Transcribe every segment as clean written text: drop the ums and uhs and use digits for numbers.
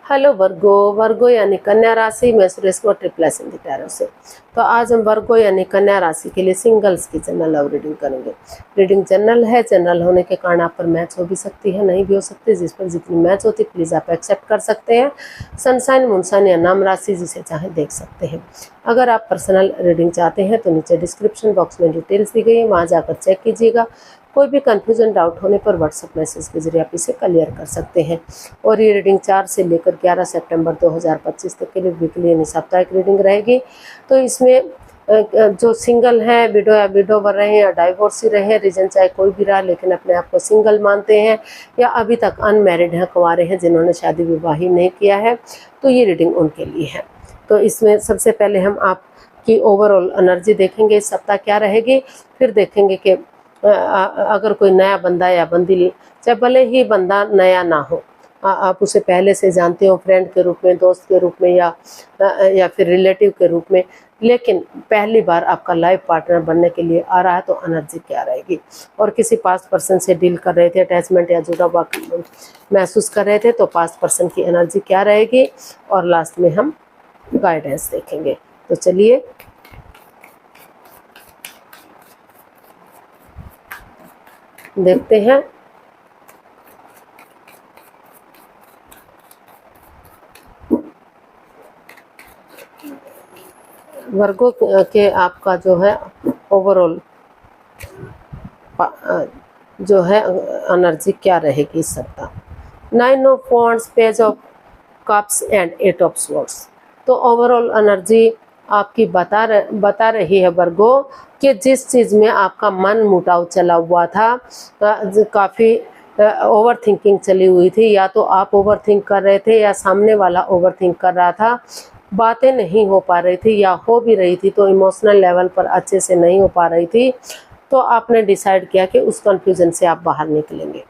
Hello वर्गो। वर्गो यानी कन्या राशि में सुरेश को ट्रिपल एस हिंदी प्यारों से। तो आज हम वर्गो यानी कन्या राशि के लिए सिंगल्स की जनरल लव रीडिंग करेंगे। रीडिंग जनरल है, जनरल होने के कारण आप पर मैच हो भी सकती है, नहीं भी हो सकती। जिस पर जितनी मैच होती प्लीज आप एक्सेप्ट कर सकते हैं। सनसाइन, मूनसाइन या नाम राशि जिसे चाहे देख सकते हैं। अगर आप पर्सनल रीडिंग चाहते हैं तो नीचे डिस्क्रिप्शन बॉक्स में डिटेल्स दी गई है, वहाँ जाकर चेक कीजिएगा। कोई भी कन्फ्यूजन डाउट होने पर व्हाट्सएप मैसेज के जरिए आप इसे क्लियर कर सकते हैं। और ये रीडिंग 4 से लेकर 11 सितंबर 2025 तक के लिए वीकली यानी साप्ताहिक रीडिंग रहेगी। तो इसमें जो सिंगल हैं, विडो या विडोवर रहे या डाइवोर्सी रहे, रीजन चाहे कोई भी रहा लेकिन अपने आप को सिंगल मानते हैं या अभी तक अनमैरिड हैं, कुंवारे हैं, जिन्होंने शादी विवाह ही नहीं किया है, तो ये रीडिंग उनके लिए है। तो इसमें सबसे पहले हम आपकी ओवरऑल एनर्जी देखेंगे इस सप्ताह क्या रहेगी, फिर देखेंगे कि अगर कोई नया बंदा या बंदी, चाहे भले ही बंदा नया ना हो, आप उसे पहले से जानते हो, फ्रेंड के रूप में, दोस्त के रूप में या फिर रिलेटिव के रूप में, लेकिन पहली बार आपका लाइफ पार्टनर बनने के लिए आ रहा है, तो एनर्जी क्या रहेगी। और किसी पास्ट पर्सन से डील कर रहे थे, अटैचमेंट या जुड़ा हुआ महसूस कर रहे थे, तो पास्ट पर्सन की एनर्जी क्या रहेगी। और लास्ट में हम गाइडेंस देखेंगे। तो चलिए देखते हैं। वर्गो के आपका जो है ओवरऑल जो है एनर्जी क्या रहेगी इस सप्ताह। 9 of wands, page of cups and 8 of swords. तो ओवरऑल एनर्जी आपकी बता रही है वर्गो कि जिस चीज़ में आपका मन मुटाव चला हुआ था, काफ़ी ओवर थिंकिंग चली हुई थी, या तो आप ओवर थिंक कर रहे थे या सामने वाला ओवर थिंक कर रहा था, बातें नहीं हो पा रही थी या हो भी रही थी तो इमोशनल लेवल पर अच्छे से नहीं हो पा रही थी, तो आपने डिसाइड किया कि उस कन्फ्यूजन से आप बाहर निकलेंगे।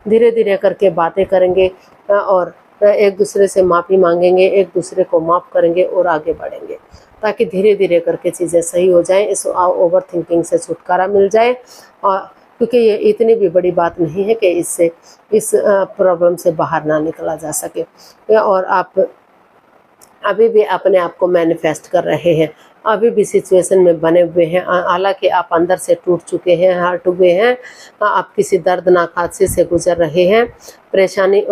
धीरे धीरे करके बातें करेंगे और एक दूसरे से माफ़ी मांगेंगे, एक दूसरे को माफ़ करेंगे और आगे बढ़ेंगे, ताकि धीरे धीरे करके चीज़ें सही हो जाएं, इस ओवर थिंकिंग से छुटकारा मिल जाए। और क्योंकि ये इतनी भी बड़ी बात नहीं है कि इससे इस प्रॉब्लम से बाहर ना निकला जा सके। और आप अभी भी अपने आप को मैनिफेस्ट कर रहे हैं, अभी भी सिचुएशन में बने हुए हैं, हालांकि आप अंदर से टूट चुके हैं, हर्ट हुए हैं, आप किसी दर्दनाक हादसे से गुजर रहे हैं, परेशानी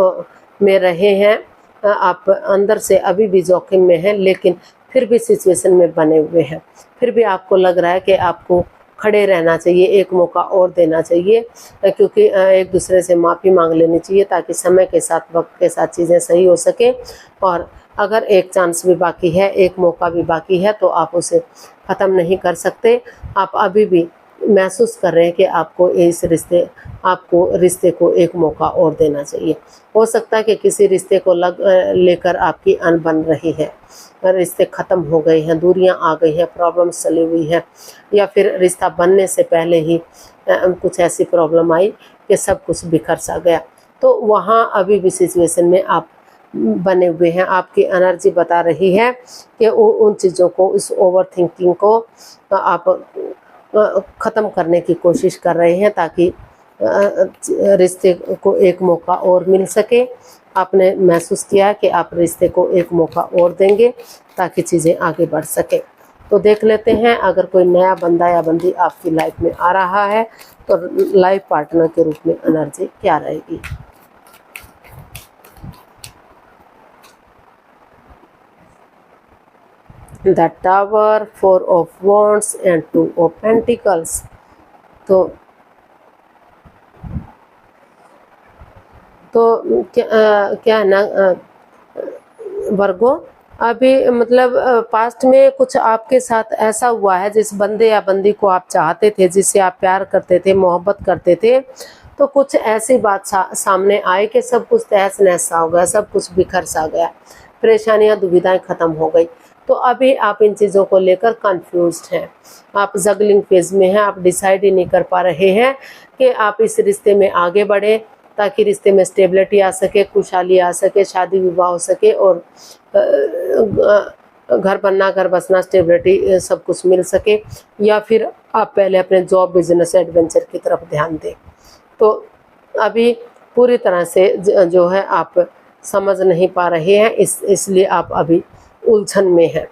में रहे हैं, आप अंदर से अभी भी जोखिम में हैं, लेकिन फिर भी सिचुएशन में बने हुए हैं। फिर भी आपको लग रहा है कि आपको खड़े रहना चाहिए, एक मौका और देना चाहिए, क्योंकि एक दूसरे से माफ़ी मांग लेनी चाहिए, ताकि समय के साथ, वक्त के साथ चीज़ें सही हो सके। और अगर एक चांस भी बाकी है, एक मौका भी बाकी है, तो आप उसे ख़त्म नहीं कर सकते। आप अभी भी महसूस कर रहे हैं कि आपको रिश्ते को एक मौका और देना चाहिए। हो सकता है कि किसी रिश्ते को लेकर आपकी अनबन रही है, रिश्ते ख़त्म हो गए हैं, दूरियां आ गई हैं, प्रॉब्लम्स चली हुई है, या फिर रिश्ता बनने से पहले ही कुछ ऐसी प्रॉब्लम आई कि सब कुछ बिखर सा गया, तो वहाँ अभी भी सिचुएशन में आप बने हुए हैं। आपकी एनर्जी बता रही है कि उन चीज़ों को, इस ओवर थिंकिंग को आप ख़त्म करने की कोशिश कर रहे हैं, ताकि रिश्ते को एक मौका और मिल सके। आपने महसूस किया कि आप रिश्ते को एक मौका और देंगे ताकि चीज़ें आगे बढ़ सके। तो देख लेते हैं, अगर कोई नया बंदा या बंदी आपकी लाइफ में आ रहा है तो लाइफ पार्टनर के रूप में एनर्जी क्या रहेगी। The tower, 4 of wands and 2 of pentacles. तो क्या है ना वर्गो, अभी मतलब पास्ट में कुछ आपके साथ ऐसा हुआ है, जिस बंदे या बंदी को आप चाहते थे, जिससे आप प्यार करते थे, मोहब्बत करते थे, तो कुछ ऐसी बात सामने आई कि सब कुछ तहस नहस सा हो गया, सब कुछ बिखर सा गया, परेशानियां, दुविधाएं ख़त्म हो गई। तो अभी आप इन चीज़ों को लेकर कंफ्यूज्ड हैं, आप जगलिंग फेज में हैं, आप डिसाइड ही नहीं कर पा रहे हैं कि आप इस रिश्ते में आगे बढ़े, ताकि रिश्ते में स्टेबिलिटी आ सके, खुशहाली आ सके, शादी विवाह हो सके और घर बनना, घर बसना, स्टेबिलिटी सब कुछ मिल सके, या फिर आप पहले अपने जॉब, बिजनेस, एडवेंचर की तरफ ध्यान दें। तो अभी पूरी तरह से जो है आप समझ नहीं पा रहे हैं, इसलिए आप अभी उलझन में हैं।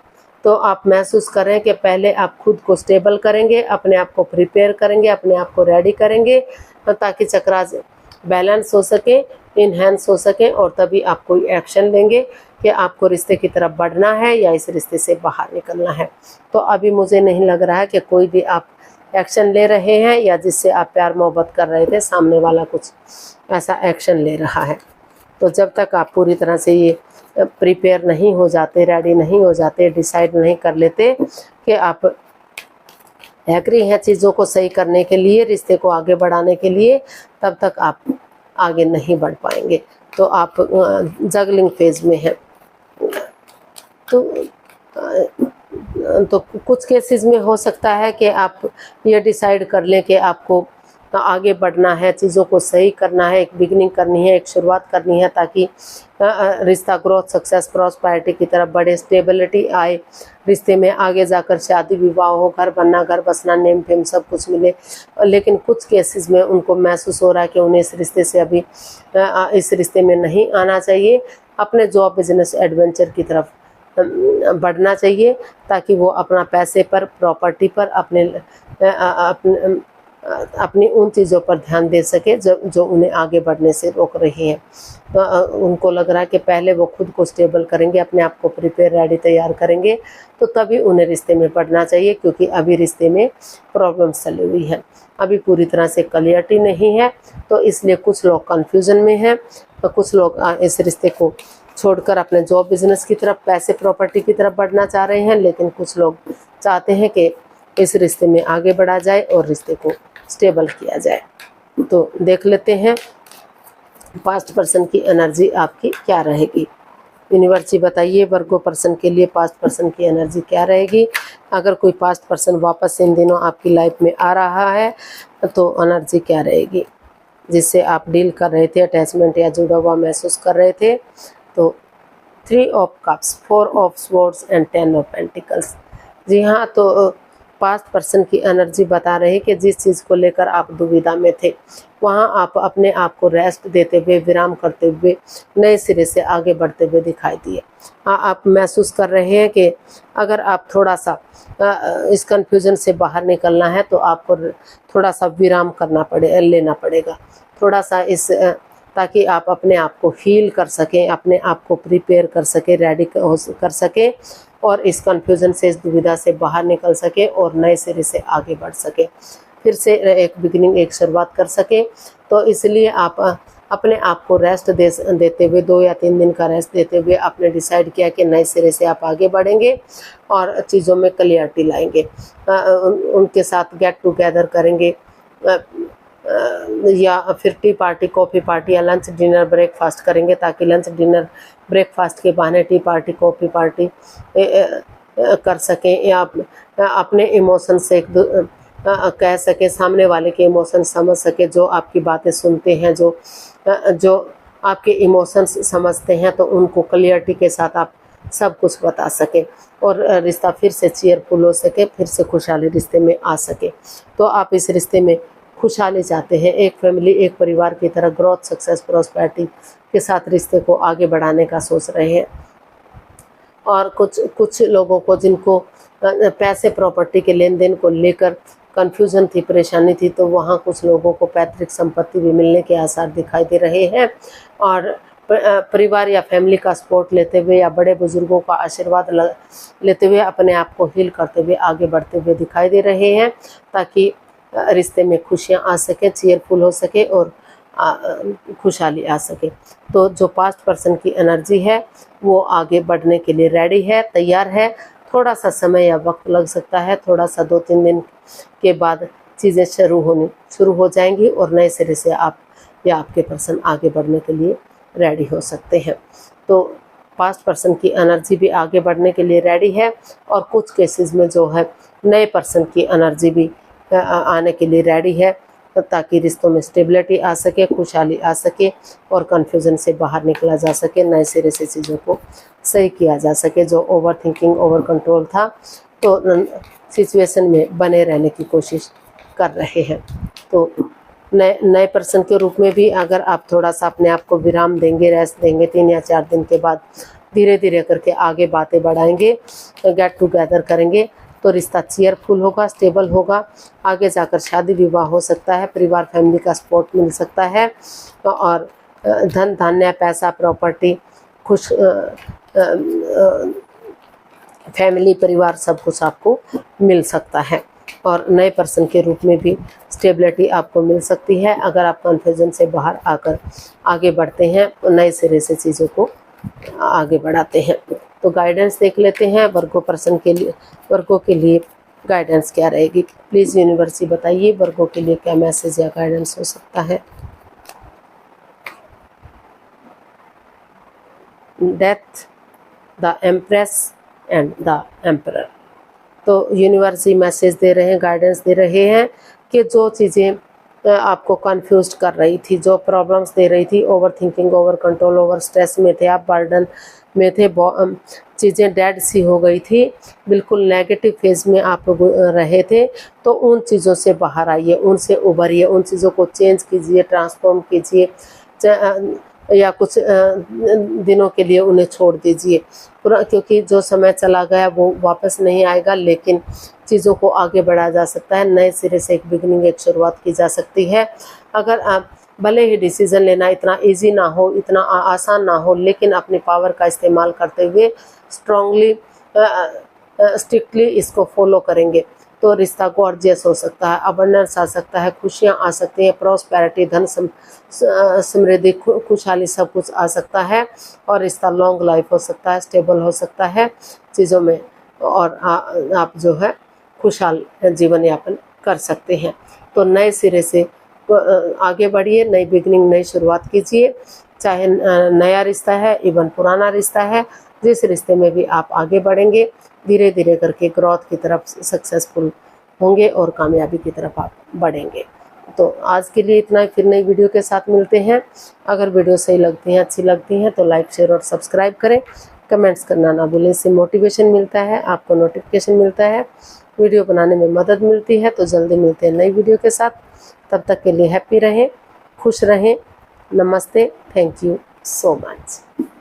तो आप महसूस करें कि पहले आप खुद को स्टेबल करेंगे, अपने आप को प्रिपेयर करेंगे, अपने आप को रेडी करेंगे ताकि चक्रास बैलेंस हो सके, इनहेंस हो सके, और तभी आप कोई एक्शन लेंगे कि आपको रिश्ते की तरफ बढ़ना है या इस रिश्ते से बाहर निकलना है। तो अभी मुझे नहीं लग रहा है कि कोई भी आप एक्शन ले रहे हैं, या जिससे आप प्यार मोहब्बत कर रहे थे सामने वाला कुछ ऐसा एक्शन ले रहा है। तो जब तक आप पूरी तरह से ये प्रिपेयर नहीं हो जाते, रेडी नहीं हो जाते, डिसाइड नहीं कर लेते कि आप एग्री हैं चीज़ों को सही करने के लिए, रिश्ते को आगे बढ़ाने के लिए, तब तक आप आगे नहीं बढ़ पाएंगे। तो आप जगलिंग फेज में हैं। तो कुछ केसेस में हो सकता है कि आप ये डिसाइड कर लें कि आपको आगे बढ़ना है, चीज़ों को सही करना है, एक बिगनिंग करनी है, एक शुरुआत करनी है, ताकि रिश्ता ग्रोथ, सक्सेस, प्रॉस्पेरिटी की तरफ बढ़े, स्टेबिलिटी आए रिश्ते में, आगे जाकर शादी विवाह हो, घर बनना, घर बसना, नेम फेम सब कुछ मिले। लेकिन कुछ केसेस में उनको महसूस हो रहा है कि उन्हें इस रिश्ते से अभी इस रिश्ते में नहीं आना चाहिए, अपने जॉब, बिजनेस, एडवेंचर की तरफ बढ़ना चाहिए, ताकि वो अपना पैसे पर, प्रॉपर्टी पर, अपनी उन चीज़ों पर ध्यान दे सके जो उन्हें आगे बढ़ने से रोक रही हैं। तो उनको लग रहा है कि पहले वो खुद को स्टेबल करेंगे, अपने आप को प्रिपेयर, रेडी, तैयार करेंगे, तो तभी उन्हें रिश्ते में बढ़ना चाहिए, क्योंकि अभी रिश्ते में प्रॉब्लम्स चली हुई है, अभी पूरी तरह से क्लियरिटी नहीं है। तो इसलिए कुछ लोग कन्फ्यूज़न में हैं, तो कुछ लोग इस रिश्ते को छोड़कर अपने जॉब, बिजनेस की तरफ, पैसे, प्रॉपर्टी की तरफ बढ़ना चाह रहे हैं। लेकिन कुछ लोग चाहते हैं कि इस रिश्ते में आगे बढ़ा जाए और रिश्ते को स्टेबल किया जाए। तो देख लेते हैं पास्ट पर्सन की एनर्जी आपकी क्या रहेगी। यूनिवर्स जी बताइए वर्गो पर्सन के लिए पास्ट पर्सन की एनर्जी क्या रहेगी। अगर कोई पास्ट पर्सन वापस इन दिनों आपकी लाइफ में आ रहा है तो एनर्जी क्या रहेगी, जिससे आप डील कर रहे थे, अटैचमेंट या जुड़ा हुआ महसूस कर रहे थे। तो 3 of cups, 4 of swords and 10 of pentacles. जी हाँ, तो पास्ट पर्सन की एनर्जी बता रही कि जिस चीज़ को लेकर आप दुविधा में थे, वहाँ आप अपने आप को रेस्ट देते हुए, विराम करते हुए, नए सिरे से आगे बढ़ते हुए दिखाई दिए। हाँ, आप महसूस कर रहे हैं कि अगर आप थोड़ा सा इस कन्फ्यूज़न से बाहर निकलना है तो आपको थोड़ा सा विराम लेना पड़ेगा, थोड़ा सा ताकि आप अपने आप को हील कर सकें, अपने आप को प्रिपेयर कर सकें, रेडी कर सकें, और इस कन्फ्यूज़न से, इस दुविधा से बाहर निकल सके और नए सिरे से आगे बढ़ सके, फिर से एक बिगिनिंग, एक शुरुआत कर सके। तो इसलिए आप अपने आप को रेस्ट देते हुए, 2 या 3 दिन का रेस्ट देते हुए आपने डिसाइड किया कि नए सिरे से आप आगे बढ़ेंगे और चीज़ों में क्लियरिटी लाएंगे। उनके साथ गेट टुगेदर करेंगे, या फिर टी पार्टी, कॉफ़ी पार्टी या लंच, डिनर, ब्रेकफास्ट करेंगे, ताकि लंच, डिनर, ब्रेकफास्ट के बहाने टी पार्टी, कॉफ़ी पार्टी कर सकें, या अपने इमोशन से कह सकें, सामने वाले के इमोशन समझ सके, जो आपकी बातें सुनते हैं, जो आपके इमोशंस समझते हैं, तो उनको क्लियरिटी के साथ आप सब कुछ बता सकें और रिश्ता फिर से चीयरफुल हो सके, फिर से खुशहाली रिश्ते में आ सके। तो आप इस रिश्ते में खुशहाली चाहते हैं, एक फैमिली, एक परिवार की तरह ग्रोथ, सक्सेस, प्रॉस्पेरिटी के साथ रिश्ते को आगे बढ़ाने का सोच रहे हैं। और कुछ लोगों को जिनको पैसे, प्रॉपर्टी के लेन देन को लेकर कन्फ्यूज़न थी, परेशानी थी, तो वहाँ कुछ लोगों को पैतृक संपत्ति भी मिलने के आसार दिखाई दे रहे हैं। और परिवार या फैमिली का सपोर्ट लेते हुए या बड़े बुजुर्गों का आशीर्वाद लेते हुए अपने आप को हील करते हुए आगे बढ़ते हुए दिखाई दे रहे हैं, ताकि रिश्ते में खुशियाँ आ सकें, चीयरफुल हो सके और खुशहाली आ सके। तो जो पास्ट पर्सन की एनर्जी है वो आगे बढ़ने के लिए रेडी है, तैयार है। थोड़ा सा समय या वक्त लग सकता है, थोड़ा सा 2-3 दिन के बाद चीज़ें शुरू हो जाएंगी और नए सिरे से आप या आपके पर्सन आगे बढ़ने के लिए रेडी हो सकते हैं। तो पास्ट पर्सन की एनर्जी भी आगे बढ़ने के लिए रेडी है, और कुछ केसेस में जो है नए पर्सन की एनर्जी भी आने के लिए रेडी है, ताकि रिश्तों में स्टेबिलिटी आ सके, खुशहाली आ सके और कन्फ्यूज़न से बाहर निकला जा सके, नए सिरे से चीज़ों को सही किया जा सके। जो ओवर थिंकिंग, ओवर कंट्रोल था, तो सिचुएशन में बने रहने की कोशिश कर रहे हैं। तो नए पर्सन के रूप में भी अगर आप थोड़ा सा अपने आप को विराम देंगे, रेस्ट देंगे, 3 या 4 दिन के बाद धीरे धीरे करके आगे बातें बढ़ाएंगे, गेट टुगेदर करेंगे, तो रिश्ता चेयरफुल होगा, स्टेबल होगा। आगे जाकर शादी विवाह हो सकता है, परिवार फैमिली का सपोर्ट मिल सकता है, और धन धान्य, पैसा, प्रॉपर्टी, खुश फैमिली, परिवार, सब कुछ आपको मिल सकता है। और नए पर्सन के रूप में भी स्टेबिलिटी आपको मिल सकती है अगर आप कन्फ्यूजन से बाहर आकर आगे बढ़ते हैं, नए सिरे से चीज़ों को आगे बढ़ाते हैं। तो गाइडेंस देख लेते हैं वर्गो पर्सन के लिए, वर्गों के लिए गाइडेंस क्या रहेगी। प्लीज़ यूनिवर्सिटी बताइए वर्गों के लिए क्या मैसेज या गाइडेंस हो सकता है। Death, the empress and the emperor. तो यूनिवर्सिटी मैसेज दे रहे हैं, गाइडेंस दे रहे हैं कि जो चीज़ें आपको कंफ्यूज कर रही थी, जो प्रॉब्लम्स दे रही थी, over thinking, over control, over stress में थे आप, बर्डन में थे, चीज़ें डेड सी हो गई थी, बिल्कुल नेगेटिव फेज में आप रहे थे, तो उन चीज़ों से बाहर आइए, उनसे उभरिए, उन चीज़ों को चेंज कीजिए, ट्रांसफॉर्म कीजिए, या कुछ दिनों के लिए उन्हें छोड़ दीजिए, क्योंकि जो समय चला गया वो वापस नहीं आएगा, लेकिन चीज़ों को आगे बढ़ाया जा सकता है, नए सिरे से एक बिगनिंग, एक शुरुआत की जा सकती है। अगर आप भले ही डिसीज़न लेना इतना इजी ना हो, इतना आसान ना हो, लेकिन अपनी पावर का इस्तेमाल करते हुए स्ट्रांगली, स्ट्रिक्टली इसको फॉलो करेंगे तो रिश्ता गॉर्जियस हो सकता है, अबंडेंस आ सकता है, खुशियाँ आ सकती हैं, प्रॉस्पेरिटी, धन समृद्धि, खुशहाली, सब कुछ आ सकता है, और रिश्ता लॉन्ग लाइफ हो सकता है, स्टेबल हो सकता है चीज़ों में, और आप जो है खुशहाल जीवन यापन कर सकते हैं। तो नए सिरे से आगे बढ़िए, नई बिगनिंग, नई शुरुआत कीजिए, चाहे नया रिश्ता है, इवन पुराना रिश्ता है, जिस रिश्ते में भी आप आगे बढ़ेंगे, धीरे धीरे करके ग्रोथ की तरफ सक्सेसफुल होंगे और कामयाबी की तरफ आप बढ़ेंगे। तो आज के लिए इतना ही, फिर नई वीडियो के साथ मिलते हैं। अगर वीडियो सही लगती हैं, अच्छी लगती हैं तो लाइक, शेयर और सब्सक्राइब करें, कमेंट्स करना ना भूलें, इससे मोटिवेशन मिलता है, आपको नोटिफिकेशन मिलता है, वीडियो बनाने में मदद मिलती है। तो जल्दी मिलते हैं नई वीडियो के साथ, तब तक के लिए हैप्पी रहें, खुश रहें। नमस्ते, थैंक यू सो मच।